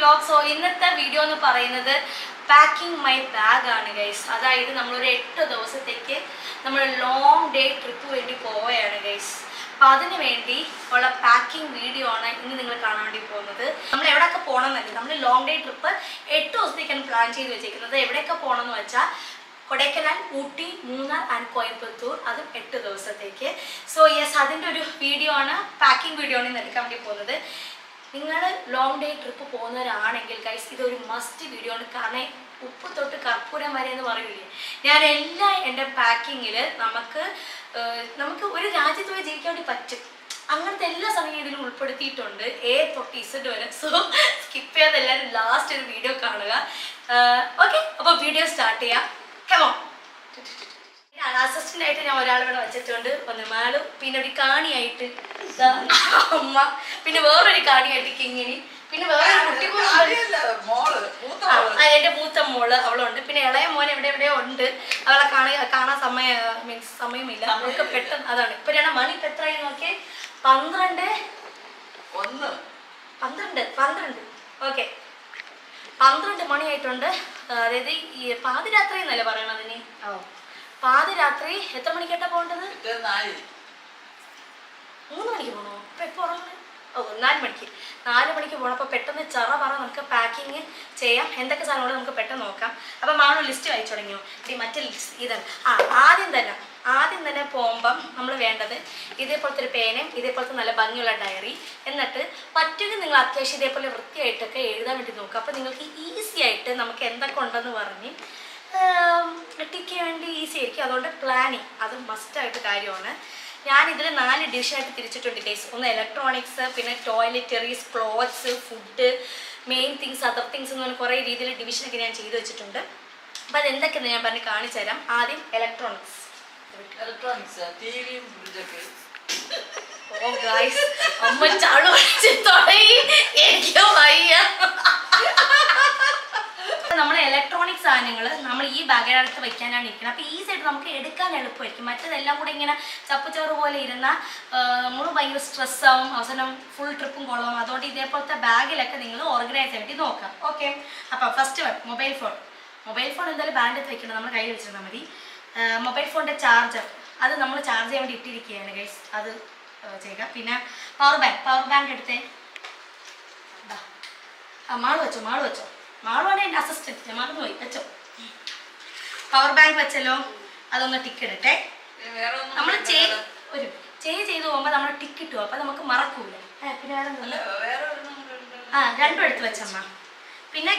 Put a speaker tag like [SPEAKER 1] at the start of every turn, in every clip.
[SPEAKER 1] Vlog. So ഇന്നത്തെ video എന്ന് പറയുന്നത് പാക്കിംഗ് മൈ ബാഗ് ആണ് ഗൈസ്. അതായത് നമ്മളൊരു 8 ദിവസത്തേക്ക് നമ്മൾ ലോങ് ഡേ ട്രിപ്പ് വേണ്ടി പോവുകയാണ് ഗൈസ്. അപ്പം അതിന് വേണ്ടി ഉള്ള പാക്കിംഗ് വീഡിയോ ആണ് ഇന്ന് നിങ്ങൾ കാണാൻ വേണ്ടി പോകുന്നത്. നമ്മൾ എവിടെയൊക്കെ പോകണമെന്നല്ലേ, നമ്മൾ ലോങ് ഡേ ട്രിപ്പ് 8 ദിവസത്തേക്കാണ് പ്ലാൻ ചെയ്ത് വെച്ചിരിക്കുന്നത്. എവിടെയൊക്കെ പോകണമെന്ന് വെച്ചാൽ കൊടൈക്കനാൽ, ഊട്ടി, മൂന്നാർ ആൻഡ് കോയമ്പത്തൂർ, അതും 8 ദിവസത്തേക്ക്. സോ യെസ്, അതിൻ്റെ ഒരു വീഡിയോ ആണ്, പാക്കിംഗ് വീഡിയോ ആണ് ഇന്ന് എടുക്കാൻ വേണ്ടി പോകുന്നത്. നിങ്ങൾ ലോങ് ഡേ ട്രിപ്പ് പോകുന്നവരാണെങ്കിൽ ഗൈസ് ഇതൊരു മസ്റ്റ് വീഡിയോ ആണ്. കാരണം ഉപ്പ് തൊട്ട് കർപ്പൂരം വരെ എന്ന് പറയൂലേ, ഞാൻ എല്ലാം എൻ്റെ പാക്കിങ്ങിൽ നമുക്ക് ഒരു രാജ്യത്ത് പോയി ജീവിക്കാൻ വേണ്ടി പറ്റും, അങ്ങനത്തെ എല്ലാ സമയവും ഇതിൽ ഉൾപ്പെടുത്തിയിട്ടുണ്ട്, A തൊട്ട് Z വരെ. സോ സ്കിപ്പ് ചെയ്യാതെ എല്ലാവരും ലാസ്റ്റ് ഒരു വീഡിയോ കാണുക. ഓക്കെ, അപ്പോൾ വീഡിയോ സ്റ്റാർട്ട് ചെയ്യാം. കമോൺ. അസിസ്റ്റന്റ് ആയിട്ട് ഞാൻ ഒരാളിവിടെ വെച്ചിട്ടുണ്ട്, ഒന്ന് മാളും, പിന്നെ ഒരു കാണിയായിട്ട് അമ്മ, പിന്നെ വേറൊരു കാണിയായിട്ട് കിങ്ങിനി, പിന്നെ വേറൊരു കുട്ടി എന്റെ മൂത്ത മോള് അവളുണ്ട്, പിന്നെ ഇളയ മോൻ എവിടെയോ ഉണ്ട്. അവളെ കാണാൻ സമയമില്ല, അവൾക്ക് പെട്ടെന്ന് അതാണ്. ഇപ്പൊ ഞാൻ മണി ഇപ്പൊ എത്രയായി നോക്കിയേ, 12 ഓക്കെ 12 മണിയായിട്ടുണ്ട്. അതായത് ഈ പാതിരാത്രി എന്നല്ലേ പറയണത്. ഇനി പാതിരാത്രി എത്ര മണിക്കാട്ടാ പോകേണ്ടത്? 3 മണിക്ക് പോകണോ? അപ്പൊ എപ്പോ ഉറങ്ങുന്നത്? 4 മണിക്ക് പോകണം. അപ്പൊ പെട്ടെന്ന് നമുക്ക് പാക്കിങ് ചെയ്യാം. എന്തൊക്കെ സാധനങ്ങൾ നമുക്ക് പെട്ടെന്ന് നോക്കാം. അപ്പൊ മാണു ലിസ്റ്റ് വായിച്ചു തുടങ്ങിയോ? മറ്റേ ലിസ്റ്റ് ഇതാണ്. ആദ്യം തന്നെ പോകുമ്പം നമ്മൾ വേണ്ടത് ഇതേപോലത്തെ ഒരു പേനയും ഇതേപോലത്തെ നല്ല ഭംഗിയുള്ള ഡയറി. എന്നിട്ട് പറ്റുമെങ്കിൽ നിങ്ങൾ അത്യാവശ്യം ഇതേപോലെ വൃത്തിയായിട്ടൊക്കെ എഴുതാൻ വേണ്ടി നോക്കുക. അപ്പോൾ നിങ്ങൾക്ക് ഈസി ആയിട്ട് നമുക്ക് എന്തൊക്കെ ഉണ്ടെന്ന് പറഞ്ഞ് ടിക്ക് ചെയ്യാൻ വേണ്ടി ഈസി ആയിരിക്കും. അതുകൊണ്ട് പ്ലാനിങ് അത് മസ്റ്റായിട്ട് കാര്യമാണ്. ഞാനിതിൽ 4 ഡിവിഷനായിട്ട് തിരിച്ചിട്ടുണ്ട് ഗൈസ്. ഒന്ന് ഇലക്ട്രോണിക്സ്, പിന്നെ toiletries, clothes, food, main things, other things എന്ന് പറഞ്ഞ കുറേ രീതിയിൽ ഡിവിഷനൊക്കെ ഞാൻ ചെയ്ത് വെച്ചിട്ടുണ്ട്. അപ്പോൾ അതെന്തൊക്കെയെന്ന് ഞാൻ പറഞ്ഞ് കാണിച്ചു തരാം. ആദ്യം ഇലക്ട്രോണിക്സ്. ഓ ഗൈസ്, അമ്മ ചാളു തുടങ്ങി, എനിക്ക് വയ്യ. നമ്മൾ ഇലക്ട്രോണിക് സാധനങ്ങൾ നമ്മൾ ഈ ബാഗിനകത്ത് വെക്കാനാണ് ഇരിക്കുന്നത്. അപ്പോൾ ഈസി ആയിട്ട് നമുക്ക് എടുക്കാൻ എളുപ്പമായിരിക്കും. മറ്റേതെല്ലാം കൂടെ ഇങ്ങനെ ചപ്പുചോറ് പോലെ ഇരുന്നാൽ നമ്മൾ ഭയങ്കര സ്ട്രെസ്സാവും, അവസാനം ഫുൾ ട്രിപ്പും കൊള്ളാം. അതുകൊണ്ട് ഇതേപോലത്തെ ബാഗിലൊക്കെ നിങ്ങൾ ഓർഗനൈസ് വേണ്ടി നോക്കാം. ഓക്കെ, അപ്പോൾ ഫസ്റ്റ് വൺ മൊബൈൽ ഫോൺ എന്തായാലും ബാൻഡത്ത് വെക്കണം, നമ്മൾ കയ്യിൽ വെച്ചിരുന്നാൽ മതി. മൊബൈൽ ഫോണിൻ്റെ ചാർജർ അത് നമ്മൾ ചാർജ് ചെയ്യാൻ വേണ്ടി ഇട്ടിരിക്കുകയാണ് ഗൈസ്, അത് ചെയ്യുക. പിന്നെ പവർ ബാങ്ക് എടുത്തേ. മാള് വെച്ചോ മാളുവാണ് എൻ്റെ അസിസ്റ്റൻറ്റ്, ഞാൻ മറന്നു പോയി, വെച്ചോ. പവർ ബാങ്ക് വെച്ചല്ലോ, അതൊന്ന് ടിക്ക് ഇടട്ടെ. നമ്മൾ ചെയ്ത് പോകുമ്പോൾ നമ്മൾ ടിക്ക് ഇട്ടു, അപ്പം നമുക്ക് മറക്കൂല. പിന്നെ രണ്ടും എടുത്ത് വെച്ചമ്മ. പിന്നെ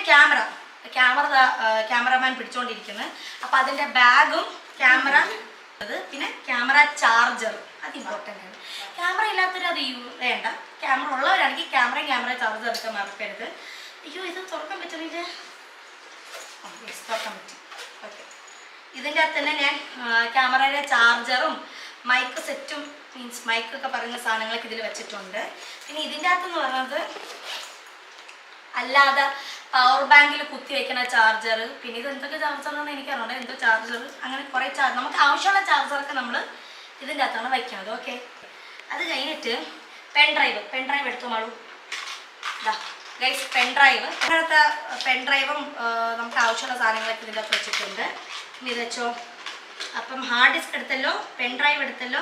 [SPEAKER 1] ക്യാമറമാൻ പിടിച്ചോണ്ടിരിക്കുന്നത്. അപ്പം അതിൻ്റെ ബാഗും ക്യാമറ, പിന്നെ ക്യാമറ ചാർജർ അത് ഇമ്പോർട്ടൻ്റ് ആണ്. ക്യാമറ ഇല്ലാത്തവർ അത് വേണ്ട, ക്യാമറ ഉള്ളവരാണെങ്കിൽ ക്യാമറ ചാർജർ എടുക്കാൻ മറക്കരുത്. അയ്യോ, ഇത് തുറക്കാൻ പറ്റില്ല. തുറക്കാൻ പറ്റും. ഓക്കെ, ഇതിൻ്റെ അകത്ത് തന്നെ ഞാൻ ക്യാമറയുടെ ചാർജറും മൈക്ക് സെറ്റും, മീൻസ് മൈക്കൊക്കെ പറയുന്ന സാധനങ്ങളൊക്കെ ഇതിൽ വെച്ചിട്ടുണ്ട്. പിന്നെ ഇതിൻ്റെ അകത്തെന്ന് പറയുന്നത് അല്ലാതെ പവർ ബാങ്കിൽ കുത്തി വയ്ക്കുന്ന ചാർജർ, പിന്നെ ഇത് എന്തൊക്കെ ചാർജറാണെന്ന് എനിക്കറിയണ്ട, എന്തോ ചാർജർ, അങ്ങനെ കുറേ നമുക്ക് ആവശ്യമുള്ള ചാർജറൊക്കെ നമ്മൾ ഇതിൻ്റെ അകത്താണ് വയ്ക്കുന്നത്. ഓക്കെ, അത് കഴിഞ്ഞിട്ട് പെൻഡ്രൈവ് എടുത്തു മാളൂ. ഗൈസ്, അങ്ങനത്തെ പെൻഡ്രൈവും നമുക്ക് ആവശ്യമുള്ള സാധനങ്ങളൊക്കെ ഇതിൻ്റെ അകത്ത് വെച്ചിട്ടുണ്ട്. ഇത് വെച്ചോ. അപ്പം ഹാർഡ് ഡിസ്ക് എടുത്തല്ലോ, പെൻഡ്രൈവ് എടുത്തല്ലോ,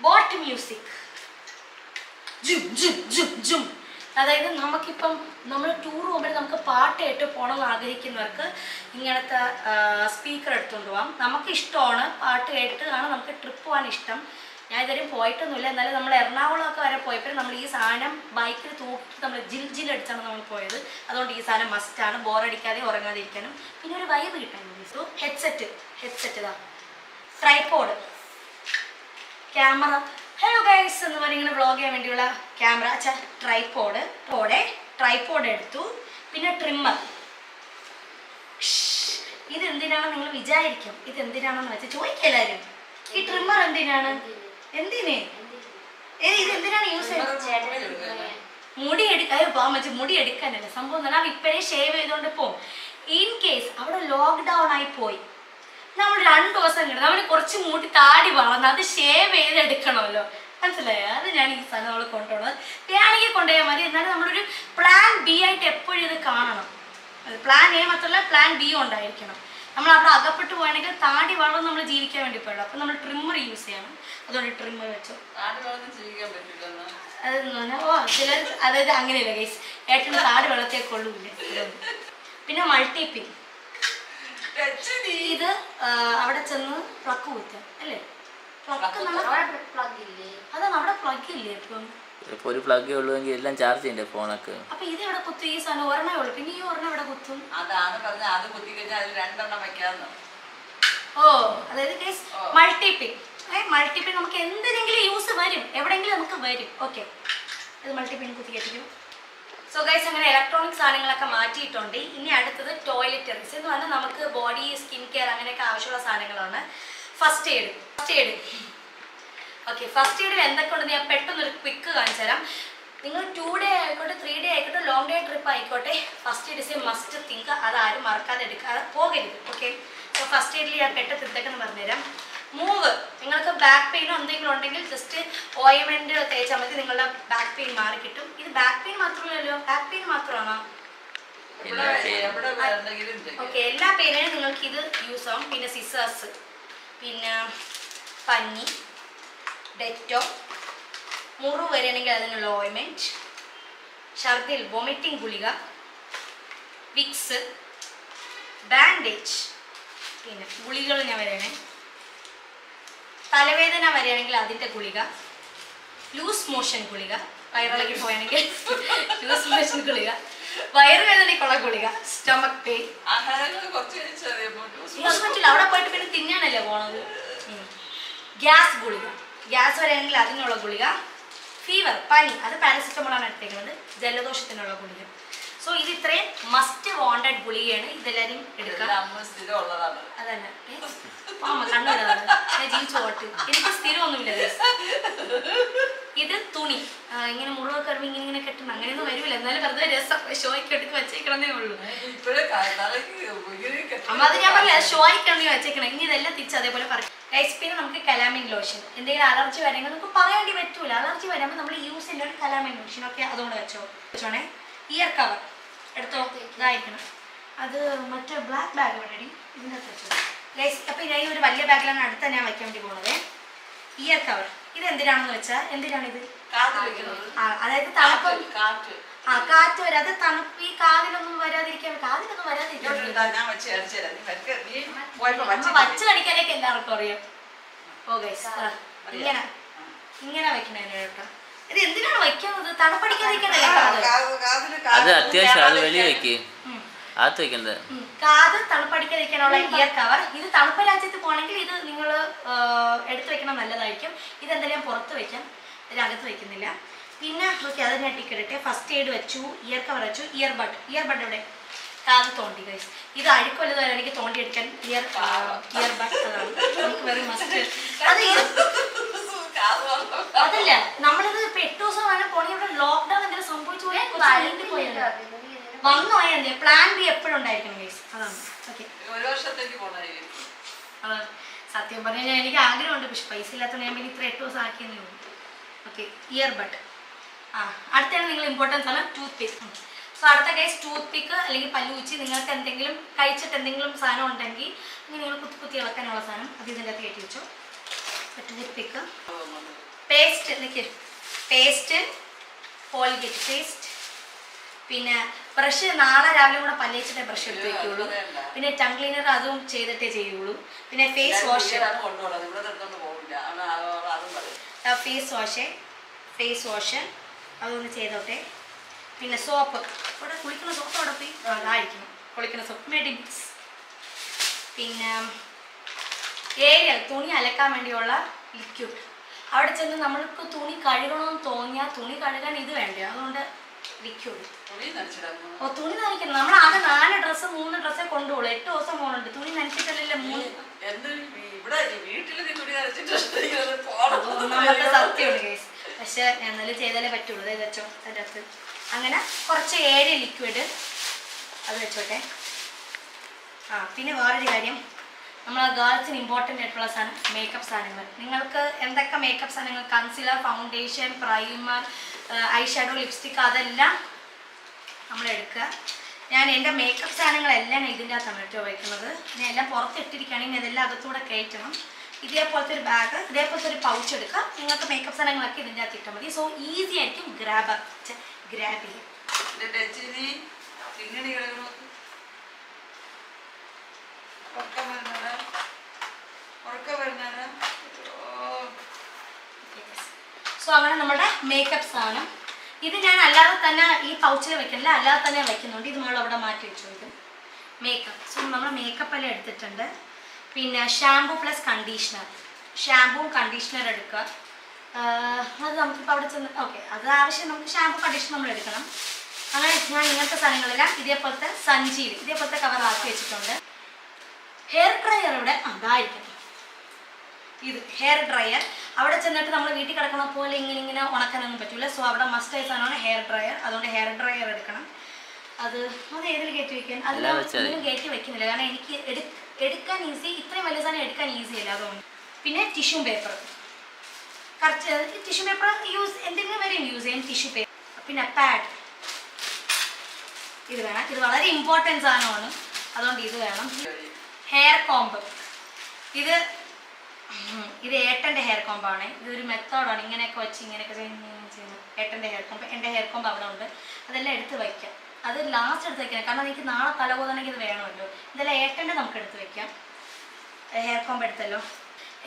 [SPEAKER 1] ബോട്ട് മ്യൂസിക്, ജും. അതായത് നമുക്കിപ്പം നമ്മൾ ടൂർ പോകുമ്പോൾ നമുക്ക് പാട്ട് കേട്ട് പോകണമെന്ന് ആഗ്രഹിക്കുന്നവർക്ക് ഇങ്ങനത്തെ സ്പീക്കർ എടുത്തുകൊണ്ട് പോകാം. നമുക്ക് ഇഷ്ടമാണ്, പാട്ട് കേട്ടിട്ടാണ് നമുക്ക് ട്രിപ്പ് പോകാൻ ഇഷ്ടം. ഞാൻ ഇതുവരെയും പോയിട്ടൊന്നുമില്ല, എന്നാലും നമ്മൾ എറണാകുളമൊക്കെ വരെ പോയപ്പോൾ നമ്മൾ ഈ സാധനം ബൈക്കിൽ തൂക്കിയിട്ട് നമ്മൾ ജിൽ അടിച്ചാണ് നമ്മൾ പോയത്. അതുകൊണ്ട് ഈ സാധനം മസ്റ്റാണ്, ബോറടിക്കാതെ ഉറങ്ങാതെ ഇരിക്കാനും പിന്നെ ഒരു വൈബ് കിട്ടാനും. സോ ഹെഡ്സെറ്റ് ഇതാ, ട്രൈപോഡ്, ക്യാമറ, ഹലോ ഗൈസ് എന്ന് പറഞ്ഞ് ഇങ്ങനെ വ്ളോഗ് ചെയ്യാൻ വേണ്ടിയുള്ള ക്യാമറ, ട്രൈപോഡ് എടുത്തു. പിന്നെ ട്രിമ്മർ. ഇതെന്തിനാണ് നിങ്ങൾ വിചാരിക്കും, ഇതെന്തിനാണെന്ന് വെച്ചാൽ ചോദിക്കെല്ലാവരും, ഈ ട്രിമ്മർ എന്തിനാണ് ഇതെന്തിനാണ് യൂസ് ചെയ്യുന്നത്? മുടി എടുക്കാനല്ല സംഭവം. നമ്മൾ ഇപ്പോഴേ ഷേവ് ചെയ്തുകൊണ്ട് പോകും. ഇൻ കേസ് അവിടെ ലോക്ക്ഡൗൺ ആയി പോയി, നമ്മൾ 2 ദിവസം കിട്ടും, നമ്മൾ കുറച്ച് മുടി താടി വളർന്ന് അത് ഷേവ് ചെയ്തെടുക്കണമല്ലോ, മനസ്സിലായോ? അത് ഞാൻ ഈ സാധനം നമ്മൾ കൊണ്ടുപോകുന്നത്. വേണമെങ്കിൽ കൊണ്ടുപോയാൽ മതി. എന്നാലും നമ്മളൊരു പ്ലാൻ ബി ആയിട്ട് എപ്പോഴും ഇത് കാണണം. പ്ലാൻ എ മാത്രമല്ല പ്ലാൻ ബി ഉണ്ടായിരിക്കണം. നമ്മൾ അവിടെ അകപ്പെട്ട് പോയാണെങ്കിൽ താടി വളർന്ന് നമ്മൾ ജീവിക്കാൻ വേണ്ടി പോയുള്ളൂ. അപ്പം നമ്മൾ ട്രിമ്മർ യൂസ് ചെയ്യണം. അതുകൊണ്ട് ട്രിമ്മർ വെച്ചോ. ചിലർ അതായത് അങ്ങനെയല്ല ഗൈസ്, ഏട്ടന് താടി വളർത്തിയാൽ കൊള്ളൂല്ല. പിന്നെ മൾട്ടിപ്പിൻ, ഇത് അവിടെ ചെന്ന് പ്ലഗ് കുത്താം അല്ലേ? അതാണ് അവിടെ പ്ലഗ് ഇല്ലേ?
[SPEAKER 2] ഇപ്പൊ ഒരു പ്ലഗ് ഉള്ളൂവെങ്കിൽ എല്ലാം ചാർജ് ചെയ്യണ്ടേ ഫോണൊക്കെ?
[SPEAKER 1] അപ്പൊ ഇത് എവിടെ കുത്തും? ഈ സാധനം ഒരെണ്ണേ ഉള്ളൂ, പിന്നെ ഈ ഒരെണ്ണം എവിടെ കുത്തും?
[SPEAKER 3] അതാണ് പറഞ്ഞ അത് കുത്തി കഴിഞ്ഞാൽ അതിൽ 2 എണ്ണം വെക്കാന്ന്.
[SPEAKER 1] ഓ അതായത് ഗൈസ് മൾട്ടിപ്പിൻ. മൾട്ടിപ്പിൻ നമുക്ക് എന്തിനെങ്കിലും യൂസ് വരും, എവിടെയെങ്കിലും നമുക്ക് വരും. ഓക്കെ, ഇത് മൾട്ടിപ്പിൻ കുത്തി കെട്ടിക്കും. സോ ഗൈസ് അങ്ങനെ ഇലക്ട്രോണിക് സാധനങ്ങളൊക്കെ മാറ്റിയിട്ടുണ്ട്. ഇനി അടുത്തത് ടോയ്ലറ്ററീസ് എന്ന് പറഞ്ഞാൽ നമുക്ക് ബോഡി സ്കിൻ കെയർ അങ്ങനെയൊക്കെ ആവശ്യമുള്ള സാധനങ്ങളാണ്. ഫസ്റ്റ് എയ്ഡ് ഓക്കെ, ഫസ്റ്റ് എയ്ഡിൽ എന്തൊക്കെ ഉണ്ടെന്ന് ഞാൻ പെട്ടെന്നൊരു ക്വിക്ക് കാണിച്ചു തരാം. നിങ്ങൾ 2 ഡേ ആയിക്കോട്ടെ 3 ഡേ ആയിക്കോട്ടെ ലോങ് ഡേ ട്രിപ്പ് ആയിക്കോട്ടെ, first aid is A must think. അതാരും മറക്കാതെ എടുക്കാതെ പോകരുത്. ഓക്കെ, സോ ഫസ്റ്റ് എയ്ഡിൽ ഞാൻ പെട്ടെന്ന് എന്തൊക്കെയെന്ന് പറഞ്ഞുതരാം. മൂവ്, നിങ്ങൾക്ക് ബാക്ക് പെയിനോ എന്തെങ്കിലും ഉണ്ടെങ്കിൽ ജസ്റ്റ് ഓയിൻമെന്റ് തേച്ചാൽ മതി, നിങ്ങളുടെ ബാക്ക് പെയിൻ മാറി കിട്ടും. ഇത് ബാക്ക് പെയിൻ മാത്രമല്ലല്ലോ, ബാക്ക് പെയിൻ മാത്രമാണോ? ഓക്കെ, എല്ലാ പെയിനും നിങ്ങൾക്ക് ഇത് യൂസ് ആവും. പിന്നെ സിസേഴ്സ്, പിന്നെ പഞ്ഞി, ഡെറ്റോ, മുറിവ് വരികയാണെങ്കിൽ അതിനുള്ള ഓയിൻമെന്റ്, ഛർദിൽ വൊമിറ്റിംഗ് ഗുളിക, വിക്സ്, ബാൻഡേജ്, പിന്നെ ഗുളികൾ ഞാൻ വരണേ. തലവേദന വരികയാണെങ്കിൽ അതിൻ്റെ ഗുളിക, ലൂസ് മോഷൻ ഗുളിക, വയറിളകി പോയാണെങ്കിൽ ലൂസ് മോഷൻ ഗുളിക, വയറുവേദനയ്ക്കുള്ള ഗുളിക, സ്റ്റൊമക് പെയിൻ. ലൂസ് പറ്റില്ല, അവിടെ പോയിട്ട് പിന്നെ തിന്നാനല്ലേ പോണത്. ഗ്യാസ് ഗുളിക, ഗ്യാസ് വരികയാണെങ്കിൽ അതിനുള്ള ഗുളിക, ഫീവർ പനി, അത് പാരസിറ്റമോളാണ് എടുത്തേക്കുന്നത്, ജലദോഷത്തിനുള്ള ഗുളിക. സോ ഇത് ഇത്രയും മസ്റ്റ് വാണ്ടഡ് ഗുളികയാണ്. ഇതെല്ലാവരും എടുക്കുക. അതന്നെ കണ്ണുവിടാതെ ഞാൻ ജീവിച്ചു പോട്ട്, എനിക്ക് സ്ഥിരമൊന്നുമില്ല. ഇത് തുണി, ഇങ്ങനെ മുറിവ് കയറുമ്പോൾ ഇങ്ങനെ കെട്ടണം, അങ്ങനെയൊന്നും വരില്ല. എന്നാലും വെറുതെ രസം ഷോയ്ക്ക് എടുത്ത് വെച്ചേക്കണമെന്നേ ഉള്ളൂ. അമ്മ അത് ഞാൻ പറഞ്ഞില്ല, ഷോയ്ക്ക് എണ്ണി വെച്ചേക്കണം. ഇനി ഇതെല്ലാം തിരിച്ച് അതേപോലെ പറയും. പിന്നെ നമുക്ക് കലാമിൻ ലോഷൻ, എന്തെങ്കിലും അലർജി വരെങ്കിൽ നമുക്ക് പറയേണ്ടി പറ്റൂല. അലർജി വരുമ്പോൾ നമ്മൾ യൂസ് ചെയ്യുന്ന ഒരു കലാമിൻ ലോഷൻ. ഓക്കെ, അതുകൊണ്ട് വെച്ചോണേ. ഇയർ കവർ എടുത്തോ, ഇതായിരിക്കണം. അത് മറ്റേ ബ്ലാക്ക് ബാഗ് വേണ്ടി ഇതിൻ്റെ അകത്ത് വെച്ചോ ഗൈസ്. അപ്പോൾ ഞാൻ ഈ ഒരു വലിയ ബാഗിലാണ് അടുത്ത ഞാൻ വയ്ക്കാൻ വേണ്ടി പോകുന്നത്. ഇയർ കവർ ഇത് എന്തിനാണെന്ന് വെച്ചാൽ, എന്തിനാണിത്? അതായത് തണുപ്പ്, കാറ്റ് വരാതെ തണുപ്പ് ഈ കാതിലൊന്നും വരാതിരിക്കാൻ, കാതിലൊന്നും വരാതിരിക്കാൻ വച്ച് കടിക്കാനൊക്കെ എല്ലാവർക്കും അറിയാം. ഓ ഗൈസ്, ഇങ്ങനെ വെക്കണേ കേട്ടോ. ഇത് എന്തിനാണ് വയ്ക്കുന്നത്? തണുപ്പടിക്കാതിരിക്കണല്ലേ
[SPEAKER 2] അത് അത്യാവശ്യം, അത് വെളി വെക്ക്, അത് വെക്കുന്നത്.
[SPEAKER 1] കാത് തണുപ്പടിക്കാതിരിക്കാനുള്ള ഇയർ കവർ. ഇത് തണുപ്പ് രാജ്യത്ത് പോകണമെങ്കിൽ ഇത് നിങ്ങൾ എടുത്തു വെക്കണം, നല്ലതായിരിക്കും. ഇതെന്തായാലും പുറത്ത് വെക്കാം, ഇതിനകത്ത് വെക്കുന്നില്ല. പിന്നെ ഓക്കെ, അത് ഞാൻ ടിക്കറ്റ്. ഫസ്റ്റ് എയ്ഡ് വെച്ചു, ഇയർ കവർ വെച്ചു, ഇയർബഡ് ഇവിടെ കാത് തോണ്ടി ഗൈസ്. ഇത് അഴുക്കൊല്ലത് വരെ എനിക്ക് തോണ്ടി എടുക്കാൻ ഇയർബഡ് അതാണ് നമുക്ക് വെറും മസ്റ്റ്. അതല്ല, നമ്മളിത് ഇപ്പൊ 8 ദിവസം വേണം പോണി. ഇവിടെ ലോക്ക്ഡൌൺ എന്തെങ്കിലും സംഭവിച്ചു പോയാൽ വന്നു പോയാൽ പ്ലാൻ ബി എപ്പോഴും ഉണ്ടായിരിക്കണം ഗൈസ്. അതാണ് ഓക്കെ. അതാണ് സത്യം പറഞ്ഞാൽ എനിക്ക് ആഗ്രഹമുണ്ട്, പക്ഷെ പൈസ ഇല്ലാത്തതുകൊണ്ട് ഞാൻ പിന്നെ ഇത്ര 8 ദിവസം ആക്കിയെന്നേ ഉള്ളൂ. Okay, earbud. അടുത്താണ് നിങ്ങൾ ഇമ്പോർട്ടൻസ് ആണ് ടൂത്ത് പിക്ക്. സോ അടുത്ത കേസ് ടൂത്ത് പിക്ക് അല്ലെങ്കിൽ പല്ലുവച്ചി. നിങ്ങൾക്ക് എന്തെങ്കിലും കഴിച്ചിട്ട് എന്തെങ്കിലും സാധനം ഉണ്ടെങ്കിൽ നിങ്ങൾ കുത്തി ഇളക്കാനുള്ള സാധനം അത് ഇതിൻ്റെ അകത്ത് കയറ്റി വെച്ചോ. ടൂത്ത് പിക്ക്, പേസ്റ്റ്, കോൾഗേറ്റ് പേസ്റ്റ്, പിന്നെ ബ്രഷ് നാളെ രാവിലെ കൂടെ പല്ലേച്ചിട്ടേ ബ്രഷ് എടുത്ത് വയ്ക്കുള്ളൂ. പിന്നെ ടങ് ക്ലീനർ അതും ചെയ്തിട്ടേ ചെയ്യുള്ളൂ. പിന്നെ ഫേസ് വാഷ് അതൊന്ന് ചെയ്തോട്ടെ. പിന്നെ സോപ്പ്, ഇവിടെ കുളിക്കുന്ന സോപ്പ് അവിടെ പോയി അതായിരിക്കണം, കുളിക്കുന്ന സോപ്പ് മെഡിമിക്സ്. പിന്നെ ഏരിയൽ തുണി അലക്കാൻ വേണ്ടിയുള്ള ലിക്വിഡ്. അവിടെ ചെന്ന് നമ്മൾക്ക് തുണി കഴുകണമെന്ന് തോന്നിയാൽ തുണി കഴുകാൻ ഇത് വേണ്ടേ, അതുകൊണ്ട് ലിക്വിഡ്. തുണി നനയ്ക്കണം. നമ്മൾ ആകെ 4 ഡ്രസ്സ് 3 ഡ്രസ്സേ കൊണ്ടുപോകുള്ളൂ. 8 ദിവസം പോകുന്നുണ്ട്. തുണി നനച്ചിട്ടല്ലേ 3. ഒന്നാമത്തെ സത്യമാണ് കേസ്. പക്ഷെ എന്നാലും ചെയ്താലേ പറ്റുള്ളൂ. അത് വെച്ചോ അതിൻ്റെ അകത്ത്. അങ്ങനെ കുറച്ച് ഏരിയ ലിക്വിഡ് അത് വെച്ചോട്ടെ. പിന്നെ വേറൊരു കാര്യം, നമ്മളെ ഗേൾസിന് ഇമ്പോർട്ടൻ്റ് ആയിട്ടുള്ള സാധനം മേക്കപ്പ് സാധനങ്ങൾ. നിങ്ങൾക്ക് എന്തൊക്കെ മേക്കപ്പ് സാധനങ്ങൾ, concealer, foundation, primer, I shadow, lipstick, അതെല്ലാം നമ്മൾ എടുക്കുക. ഞാൻ എൻ്റെ മേക്കപ്പ് സാധനങ്ങളെല്ലാം ഇതിൻ്റെ അകത്താണ് കേട്ടോ വയ്ക്കുന്നത്. ഞാൻ എല്ലാം പുറത്തിട്ടിരിക്കുകയാണെങ്കിൽ ഇതെല്ലാം അകത്തൂടെ കയറ്റണം. ഇതേപോലത്തെ ഒരു ബാഗ്, ഇതേപോലത്തെ ഒരു പൗച്ച് എടുക്കുക. നിങ്ങൾക്ക് മേക്കപ്പ് സാധനങ്ങളൊക്കെ ഇതിൻ്റെ അകത്ത് ഇട്ടാൽ മതി. സോ ഈസി ആയിരിക്കും ഗ്രാബ് ചെയ്യാം. സോ അങ്ങനെ നമ്മുടെ മേക്കപ്പ് സാധനം ഇത് ഞാൻ അല്ലാതെ തന്നെ ഈ പൗച്ചിൽ വെക്കുന്നില്ല, അല്ലാതെ തന്നെ വെക്കുന്നുണ്ട്. ഇത് നമ്മൾ അവിടെ മാറ്റി വെച്ചു. ഇത് മേക്കപ്പ്. സോ നമ്മൾ മേക്കപ്പ് എല്ലാം എടുത്തിട്ടുണ്ട്. പിന്നെ ഷാംപൂ പ്ലസ് കണ്ടീഷണർ, ഷാംപൂവും കണ്ടീഷണർ എടുക്കുക. അത് നമുക്കിപ്പോൾ അവിടെ ചെന്ന് ഓക്കെ അത് ആവശ്യം, നമുക്ക് ഷാംപൂ കണ്ടീഷണർ നമ്മൾ എടുക്കണം. അങ്ങനെ ഞാൻ ഇങ്ങനത്തെ സാധനങ്ങളെല്ലാം ഇതേപോലത്തെ സഞ്ചിയിൽ ഇതേപോലത്തെ കവറാക്കി വെച്ചിട്ടുണ്ട്. ഹെയർ ഡ്രയർ ഇവിടെ അതായിരിക്കും. ഇത് ഹെയർ ഡ്രയർ അവിടെ ചെന്നിട്ട് നമ്മൾ വീട്ടിൽ കിടക്കണ പോലെ ഇങ്ങനെ ഉണക്കാനൊന്നും പറ്റില്ല. സോ അവിടെ മസ്റ്റ് ആയ സാധനമാണ് ഹെയർ ഡ്രയർ. അതുകൊണ്ട് ഹെയർ ഡ്രയർ എടുക്കണം. അത് ഏതിൽ കയറ്റി വെക്കാൻ, അതിലൊന്നും കയറ്റി വെക്കുന്നില്ല, കാരണം എനിക്ക് എടുക്കാൻ ഈസി, ഇത്രയും വലിയ സാധനം എടുക്കാൻ ഈസി അല്ല, അതുകൊണ്ട്. പിന്നെ ടിഷ്യൂ പേപ്പർ, കുറച്ച് ടിഷ്യൂ പേപ്പർ എന്തെങ്കിലും വരെയും യൂസ് ചെയ്യാം. ടിഷ്യൂ പേപ്പർ, പിന്നെ പാഡ് ഇത് വേണം. ഇത് വളരെ ഇമ്പോർട്ടൻറ്റ് സാധനമാണ്, അതുകൊണ്ട് ഇത് വേണം. ഹെയർ കോംബ്, ഇത് ഏട്ടൻ്റെ ഹെയർ കോമ്പാണ്. ഇതൊരു മെത്തേഡാണ്, ഇങ്ങനെയൊക്കെ വെച്ച് ഇങ്ങനെയൊക്കെ ചെയ്യുന്നത്. ഏട്ടൻ്റെ ഹെയർ കോമ്പ്, എൻ്റെ ഹെയർ കോമ്പ് അവിടെ ഉണ്ട്. അതെല്ലാം എടുത്ത് വയ്ക്കാം. അത് ലാസ്റ്റ് എടുത്ത് വയ്ക്കണം, കാരണം എനിക്ക് നാളെ തലപോതണമെങ്കിൽ ഇത് വേണമല്ലോ. ഇതെല്ലാം ഏട്ടൻ്റെ നമുക്ക് എടുത്ത് വയ്ക്കാം. ഹെയർ കോമ്പ് എടുത്തല്ലോ.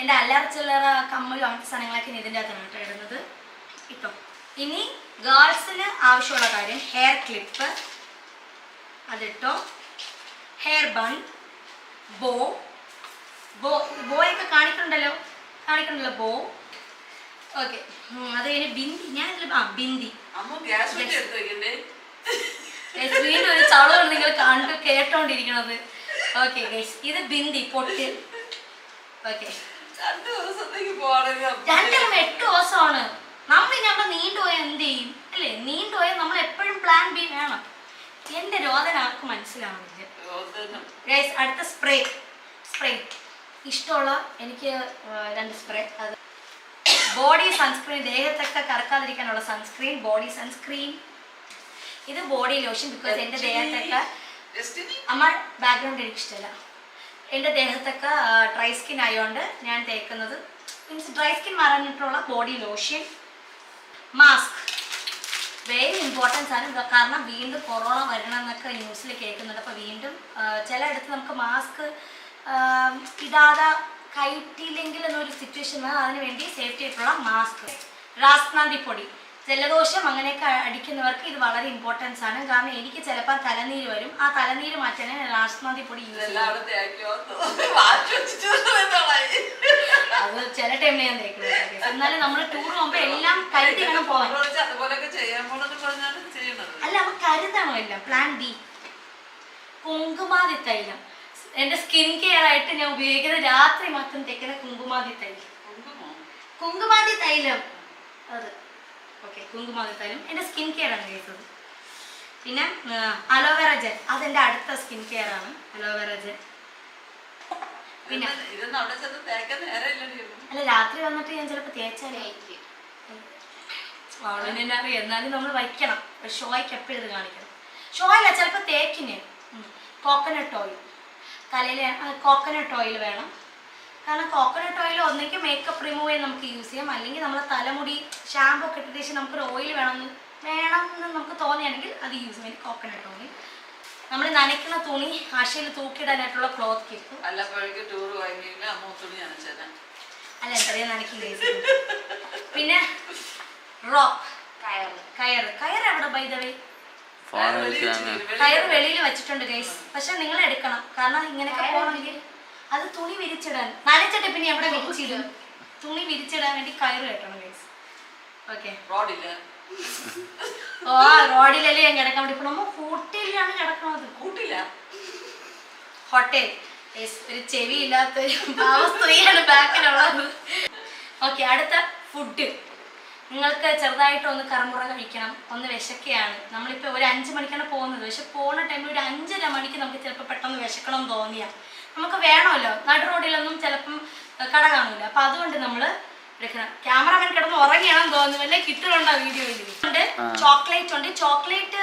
[SPEAKER 1] എൻ്റെ അല്ലറ ചില്ലറ കമ്മലും അങ്ങനത്തെ സാധനങ്ങളൊക്കെ ഇതിൻ്റെ അകത്താണ് ഇടുന്നത്. ഇട്ടോ. ഇനി ഗേൾസിന് ആവശ്യമുള്ള കാര്യം ഹെയർ ക്ലിപ്പ്, അതിട്ടോ. ഹെയർ ബൺ, ബോയൊക്കെ കാണിക്കണ്ടല്ലോ ബോ. ഓക്കെ, അത് കഴിഞ്ഞ് ബിന്ദി. ഞാൻ ബിന്ദി വീണ്ടും ഒരു ചളവാണ് നിങ്ങൾ കേട്ടോണ്ടിരിക്കണത്. ഓക്കെ ഗൈസ്, ഇത് ബിന്ദി പൊട്ട്. ഓക്കെ, 8 ദിവസമാണ്. നമ്മളിനി അവിടെ നീണ്ടുപോയാൽ എന്ത് ചെയ്യും അല്ലേ? നീണ്ടുപോയാൽ നമ്മൾ എപ്പോഴും പ്ലാൻ ബി വേണം. എൻ്റെ രോദന ആർക്കും മനസ്സിലാവുന്നില്ല ഗൈസ്. അടുത്ത സ്പ്രേ ഇഷ്ടമുള്ള എനിക്ക് 2 സ്പ്രേ. അത് ബോഡി സൺസ്ക്രീൻ, ദേഹത്തൊക്കെ കറക്കാതിരിക്കാനുള്ള സൺസ്ക്രീൻ, ബോഡി സൺസ്ക്രീൻ. ഇത് ബോഡി ലോഷൻ, ബിക്കോസ് എൻ്റെ ദേഹത്തൊക്കെ അമ്മ ബാക്ക്ഗ്രൗണ്ട് എനിക്ക് ഇഷ്ടമല്ല. എൻ്റെ ദേഹത്തൊക്കെ ഡ്രൈ സ്കിൻ ആയതുകൊണ്ട് ഞാൻ തേക്കുന്നത്, മീൻസ് ഡ്രൈ സ്കിൻ മാറാനായിട്ടുള്ള body lotion. Mask very importance ആണ്, കാരണം വീണ്ടും കൊറോണ വരണമെന്നൊക്കെ ന്യൂസിൽ കേൾക്കുന്നുണ്ട്. അപ്പോൾ വീണ്ടും ചിലയിടത്ത് നമുക്ക് മാസ്ക് ഇടാതെ കയറ്റിയില്ലെങ്കിൽ എന്നൊരു സിറ്റുവേഷൻ വന്നാൽ അതിന് വേണ്ടി സേഫ്റ്റി ആയിട്ടുള്ള മാസ്ക്. രാസ്നാദിപ്പൊടി, ജലദോഷം അങ്ങനെയൊക്കെ അടിക്കുന്നവർക്ക് ഇത് വളരെ ഇമ്പോർട്ടൻസ് ആണ്. കാരണം എനിക്ക് ചിലപ്പോൾ തലനീര് വരും, ആ തലനീര് മാറ്റാൻ രാസ്നാദിപ്പൊടി യൂസ് ചെയ്യും. അത് ചില ടൈമിൽ ഞാൻ തേക്കുന്നത്. എന്നാലും നമ്മൾ ടൂർ പോകുമ്പോൾ എല്ലാം കരുതി വേണം പോകാൻ. അല്ല, അവ കരുതാണോ എല്ലാം. പ്ലാൻ ബി, കുങ്കുമാതി തൈലം. എൻ്റെ സ്കിൻ കെയർ ആയിട്ട് ഞാൻ ഉപയോഗിക്കുന്നത് രാത്രി മാത്രം തേക്കുന്ന കുങ്കുമാതി തൈലം. അത് ഓക്കെ, കുങ്കുമാതി തൈലം എൻ്റെ സ്കിൻ കെയർ ആണ് കേട്ടത്. പിന്നെ അലോവേറ ജെൽ, അതെൻ്റെ അടുത്ത സ്കിൻ കെയർ ആണ്, അലോവേറ ജെൽ. പിന്നെ അല്ല, രാത്രി വന്നിട്ട് ഞാൻ ചിലപ്പോൾ തേച്ചാലേ തന്നെ അറിയാം. എന്നാലും നമ്മൾ വയ്ക്കണം, ഷോയ്ക്ക് എപ്പോഴും ഇത് കാണിക്കണം. ഷോയല്ല, ചിലപ്പോൾ തേക്കിന് കോക്കനട്ട് ഓയിൽ, തലയിൽ കോക്കനട്ട് ഓയിൽ വേണം. കാരണം കോക്കനട്ട് ഓയിൽ ഒന്നെങ്കിൽ മേക്കപ്പ് റിമൂവ് ചെയ്യാൻ നമുക്ക് യൂസ് ചെയ്യാം, അല്ലെങ്കിൽ നമ്മൾ തലമുടി ഷാമ്പു ഒക്കെ ഇട്ട ശേഷം നമുക്കൊരു ഓയിൽ വേണമെന്ന് നമുക്ക് തോന്നിയാണെങ്കിൽ അത് യൂസ് ചെയ്യാൻ വേണ്ടി കോക്കനട്ട് ഓയിൽ. നമ്മൾ നനയ്ക്കുന്ന തുണി ആശയിൽ തൂക്കിയിടാനായിട്ടുള്ള ക്ലോത്ത് കിട്ടും.
[SPEAKER 3] അല്ല,
[SPEAKER 1] എന്തറിയാ നനയ്ക്കും. പിന്നെ റോപ്പ്, കയർ എവിടെ ബൈ ദ വേ? കയർ വെളിയിൽ വെച്ചിട്ടുണ്ട് ഗൈസ്, പക്ഷെ നിങ്ങൾ എടുക്കണം. കാരണം ഇങ്ങനെയൊക്കെ പോകണമെങ്കിൽ അത് തുണി വിരിച്ചിടാൻ, നനച്ചിട്ട് പിന്നെ എവിടെ വിരിച്ചിടും, തുണി വിരിച്ചിടാൻ വേണ്ടി കയറ് കെട്ടണം ഗൈസ്. ഓക്കെ, റോഡിലല്ലേ ഞാൻ കിടക്കാൻ വേണ്ടി. ഇപ്പൊ നമ്മൾ ഹോട്ടലിലാണ് കിടക്കുന്നത്. ഹോട്ടൽ ഒരു ചെവിയില്ലാത്ത പാവ സ്ത്രീയാണ് ബാക്കിലുള്ളത്. ഓക്കെ, അടുത്ത ഫുഡ്. നിങ്ങൾക്ക് ചെറുതായിട്ട് ഒന്ന് കറമുറ കഴിക്കണം, ഒന്ന് വിശക്കുകയാണ്. നമ്മളിപ്പോൾ ഒരു 5 മണിക്കാണ് പോകുന്നത്, പക്ഷെ പോകുന്ന ടൈമിൽ ഒരു 5:30 മണിക്ക് നമുക്ക് ചിലപ്പോൾ പെട്ടെന്ന് വിശക്കണം തോന്നിയാൽ നമുക്ക് വേണമല്ലോ, നടു റോഡിലൊന്നും ചിലപ്പം കട കാണൂല. അപ്പം അതുകൊണ്ട് നമ്മൾ എടുക്കണം. ക്യാമറമാൻ കിടന്ന് ഉറങ്ങിയാണെന്ന് തോന്നുന്നു, അല്ലെ കിട്ടുന്നുണ്ടോ വീഡിയോയിൽ. ഉണ്ട് ചോക്ലേറ്റ് ഉണ്ട്. ചോക്ലേറ്റ്